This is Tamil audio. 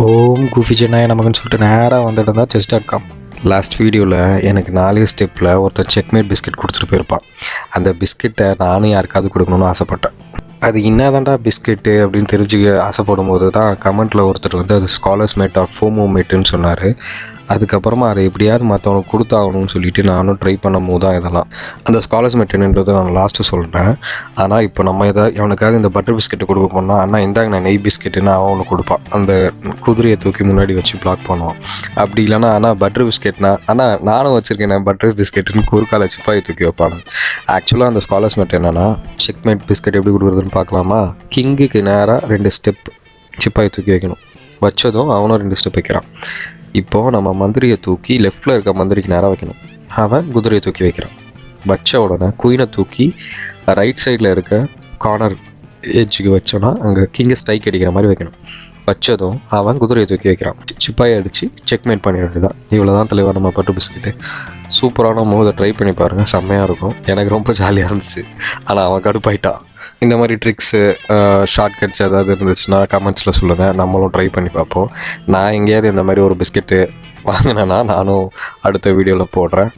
ஓம் குஃபி சென்னாய் நமக்குன்னு சொல்லிட்டு நேராக வந்துட்டு இருந்தால் chess.com. லாஸ்ட் வீடியோவில் எனக்கு 4 ஸ்டெப்பில் ஒருத்தர் செக்மேட் பிஸ்கெட் கொடுத்துட்டு போயிருப்பான். அந்த பிஸ்கெட்டை நானும் யாருக்காவது கொடுக்கணும்னு ஆசைப்பட்டேன். அது என்னதான்டா பிஸ்கெட்டு அப்படின்னு தெரிஞ்சுக்க ஆசைப்படும் போது தான் கமெண்ட்டில் ஒருத்தர் வந்து அது ஸ்காலர்ஸ் மேட் ஆர் ஃபோமோ மேட்டுன்னு சொன்னார். அதுக்கப்புறமா அதை எப்படியாவது மற்றவனுக்கு கொடுத்தாகணும்னு சொல்லிட்டு நானும் ட்ரை பண்ணும் போது தான் இதெல்லாம் அந்த ஸ்காலர்ஸ் மெட்டீரியல்ன்றதை நான் லாஸ்ட்டு சொல்கிறேன். ஆனால் இப்போ நம்ம அவனுக்காக இந்த பட்டர் பிஸ்கெட்டு கொடுக்க போனால் அண்ணா இந்தாங்க நான் நெய் பிஸ்கெட்டுன்னு அவன் ஒன்று கொடுப்பான். அந்த குதிரையை தூக்கி முன்னாடி வச்சு பிளாக் பண்ணுவான். அப்படி இல்லைனா ஆனால் பட்டர் பிஸ்கெட்னா ஆனால் நானும் வச்சுருக்கேன் பட்டர் பிஸ்கெட்டுன்னு குறுக்கால சிப்பாயை தூக்கி வைப்பானு. ஆக்சுவலாக அந்த ஸ்காலர்ஸ் மெட் என்னென்னா செக்மேட் பிஸ்கெட் எப்படி கொடுக்குறதுன்னு பார்க்கலாமா. கிங்குக்கு நேராக 2 ஸ்டெப் சிப்பாயை தூக்கி வைக்கணும். வச்சதும் அவனும் 2 ஸ்டெப் வைக்கிறான். இப்போது நம்ம மந்திரியை தூக்கி லெஃப்டில் இருக்க மந்திரிக்கு நேராக வைக்கணும். அவன் குதிரையை தூக்கி வைக்கிறான். வச்ச உடனே குயினை தூக்கி ரைட் சைடில் இருக்க கார்னர் எட்ஜுக்கு வச்சோன்னா அங்கே கிங்கை ஸ்ட்ரைக் அடிக்கிற மாதிரி வைக்கணும். வச்சதும் அவன் குதிரையை தூக்கி வைக்கிறான். சிப்பாயை அடித்து செக்மேட் பண்ணிட வேண்டியதான். இவ்வளோ தான் தலைவர் நம்ம பட்டு பிஸ்கெட்டு. சூப்பரான மோதை ட்ரை பண்ணி பாருங்கள், செம்மையாக இருக்கும். எனக்கு ரொம்ப ஜாலியாக இருந்துச்சு. ஆனால் அவன் கடுப்பாயிட்டான். இந்த மாதிரி ட்ரிக்ஸு ஷார்ட்கட்ஸ் ஏதாவது இருந்துச்சுன்னா கமெண்ட்ஸில் சொல்லுங்கள், நம்மளும் ட்ரை பண்ணி பார்ப்போம். நான் எங்கேயாவது இந்த மாதிரி ஒரு பிஸ்கெட்டு வாங்கினேன்னா நானும் அடுத்த வீடியோவில் போடுறேன்.